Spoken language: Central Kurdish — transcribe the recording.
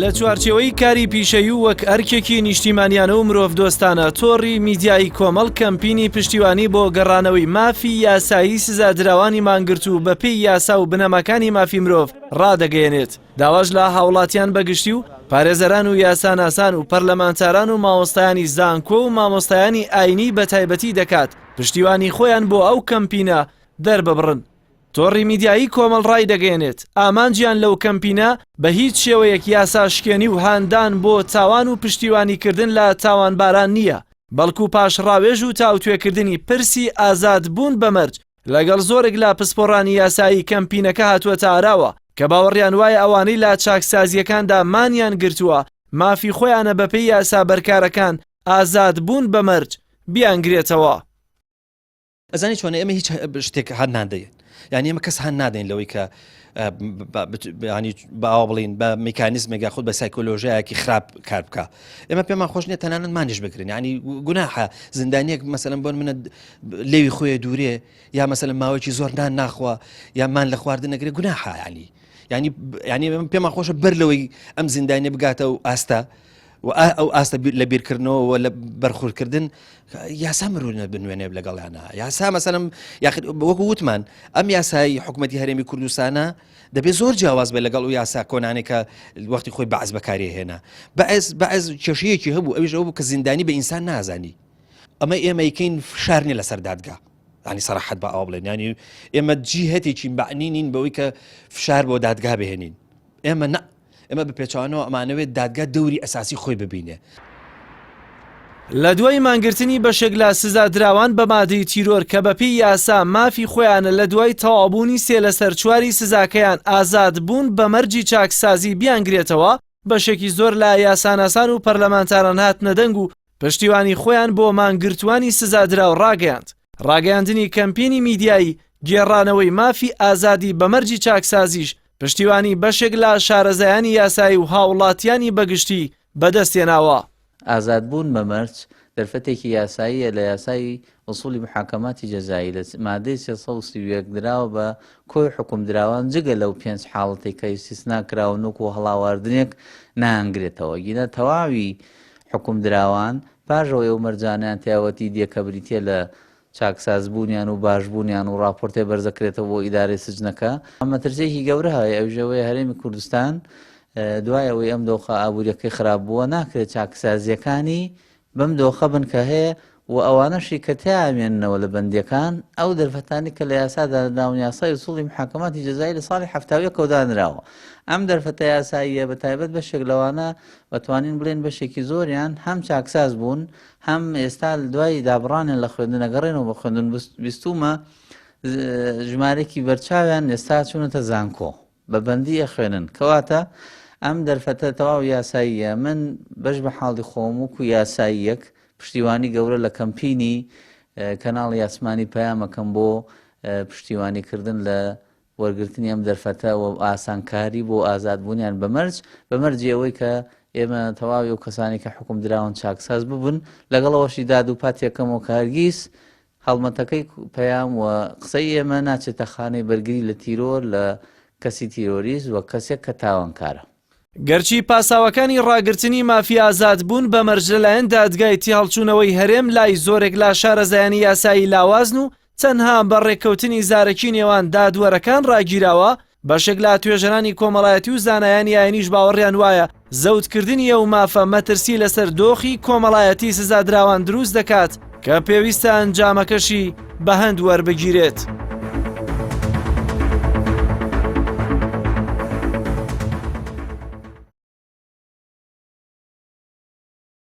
لە چوارچێوەی کاری پیشەیی و وەک ئەرکێکی نیشتیمانیانە و مرۆڤ دۆستانە تۆڕی میدیایی کۆمەڵ کەمپینی پشتیوانی بۆ گەڕانەوەی مافی یاسایی سزادراوانی مانگرت و بەپێی یاسا و بنەماکانی مافی مرۆڤ ڕادەگەیەنێت. داواش لە هاوڵاتیان بەگشتی و پارێزەران و یاساناسان و پەرلەمانتاران و مامۆستایانی زانکۆ و مامۆستایانی ئاینی بە تایبەتی دەکات پشتیوانی خۆیان بۆ ئەو کەمپینە دەرببڕن. تۆڕی میدیایی کۆمەڵ ڕای دەگەێنێت ئامانجیان لەو کەمپینە بە هیچ شێوەیەک یاساشکێنی و هاندان بۆ تاوان و پشتیوانیکردن لە تاوانباران نییە، بەڵکو پاشڕاوێژ و تاوتوێکردنی پرسی ئازادبوون بە مەرج لەگەڵ زۆرێک لە پسپۆڕانی یاسایی کەمپینەکە هاتووەتە ئاراوە کە باوەڕیان وایە ئەوانەی لە چاکسازیەکاندا مانیان گرتووە مافی خۆیانە بەپێی یاسا بەرکارەکان ئازادبوون بە مەرج بیانگرێتەوە. ئەزانی چۆنە ئێمە هیچ شتێک هەر نادەین، یعنی ئێمە کەس هەن نادەین لەوەی کە ینی باوا بڵین بە میکانیزمێک خۆت بە سایکۆلۆژیایەکی خراپ کار بکە. ئێمە پێمان خۆش نیە تەنانەت مانیش بکرین، ینی گوناحە زیندانیەک مەسەلەن بۆن منە لێوی خۆیە دوورێ یا مەسەلەن ماوەیەکی زۆر نان ناخوا یا مان لە خواردن نەگرێ گوناحە، ینی پێمان خۆشە بەر لەوەی ئەم زیندانیە بگاتە و ئاستە و ئەو ئاستە لە بیرکردنەوە لە بەرخوردکردن یاسا مرۆڤ بنوێنێ لەگەڵیانە. یاسا مەسەلەن وەکو وتمان ئەم یاسای حکوومەتی هەرێمی کوردستانە دەبێت زۆر جیاواز بێت لەگەڵ و یاسا کۆنانێک کە وەختی خۆی بەعز بەکاری هێنا بەعز کێشەیەکی هەبوو ئەویش ئەو بوو کە زیندانی بە ئینسان نازانی. ئەمە ئێمە یکەین فشار نیە لەسەر دادگا، ینی سەراحەت بە ئەو بڵێن، ینی ئێمە جیهەتێکی بەعنی نین بەوەی کە فشار بۆ دادگا بهێنین. ئێمە بە پێچوانەوە ئەمانەوێت دادگا دەوری ئەساسی خۆی ببینێ. لە دوای مانگرتنی بەشێک لە سزادراوان بە مادەی تیرۆر کە بەپێی یاسا مافی خۆیانە لە دوای تەوابوونی سێ لەسەر چواری سزاکەیان ئازاد بوون بە مەرجی چاکسازی بیانگرێتەوە، بەشێکی زۆر لە یاساناسان و پەرلەمانتاران هاتنە دەنگ و پشتیوانی خۆیان بۆ مانگرتوانی سزادراو ڕاگەیاند. ڕاگەیاندنی کەمپینی میدیایی گێڕانەوەی مافی ئازادی بە مەرجی چاکسازیش پشتیوانی بەشێک لە شارەزایانی یاسایی و هاوڵاتیانی بەگشتی بەدەستێناوە. ئازادبوون بە مەرج دەرفەتێکی یاساییە لە یاسایی ئوسولی محاکەماتی جەزایی لە مادەی 331 دراوە بە کۆی حکومدراوان جگە لەو 5 حاڵەتی کە ئیستیسنا کراون و هەڵاواردنێک نانگرێتەوە. گینە تەواوی حکومدراوان پاژەوەی ئەو مەرجانیان تیاوەتی دیەکە بریتە لە چاکسازبوونیان و باشبوونیان و راپۆرتێ بەرزەکرێتەوە بۆ ئیدارەی سجنەکە. ئەمە ترسێکی گەورە هەیە ئەوژەوەی هەرێمی کوردستان دوایەوەی ئەم دۆخە ئابوووریەکەی خراپ بووە ناکرێت چاکسازیەکانی بەم دۆخە بن کە هەیە و ئەوانەشی کە تیامێننەوە لە بەندیەکان ئەو دەرفەتانی کە لە یاسادا ناون یاسای ئوسوڵی محاکەماتی جەزایی لە ساڵی 70 کەودانراوە. ئەم دەرفەتە یاساییە بە تایبەت بەشێک لەوانە بەتوانین بڵێن بەشێکی زۆریان هەم چاکساز بوون هەم ئێستا دوای دابڕانیان لە خوێندنەگەڕێنەوە بە خوێندن بیستومە ژمارێکی بەرچاویان ئێستا چوونەتە زانکۆ بە بەندی خوێنن. کەواتە ئەم دەرفەتە تەواو یاساییە. من بەش بە حاڵی خۆم وەکو یاساییەک پشتیوانی گەورە لە کەمپینی کەناڵی یاسمانی پەیامەکەم بۆ پشتیوانیکردن لە وەرگرتنی ئەم دەرفەتە و ئاسانکاری بۆ ئازادبوونیان بە مەرجی ئەوەی کە ئێمە تەواوی و کەسانی کە حکوم دراون چاکساز ببن لەگەڵەوەشی داد و پاتێکەکەم و کارگیز هەڵمەتەکەی پەیام و قسەی ئێمە ناچێتە خانەی بەرگری لە تیرۆر لە کەسی تیرۆریست وە کەسێک کە تاوانکارە. گەرچی پاساوەکانی ڕاگررتنی مافی ئازاد بوون بە مەرج لەلایەن دادگایەتی هەڵچوونەوەی هەرێم لای زۆرێک لە شارەزایانی یاسایی لاوازن و تەنها بە ڕێککەوتنی زارەکی نێوان دادوەرەکان ڕاگیراوە، بەشێک لە توێژەرانی کۆمەڵایەتی و زانایانی ئاینیش باوەڕیان وایە زەوتکردنی ئەو مافە مەترسی لەسەر دۆخی کۆمەڵایەتی سزادراوان دروست دەکات کە پێویستە ئەنجامەکەشی بە هەند وەربگیرێت.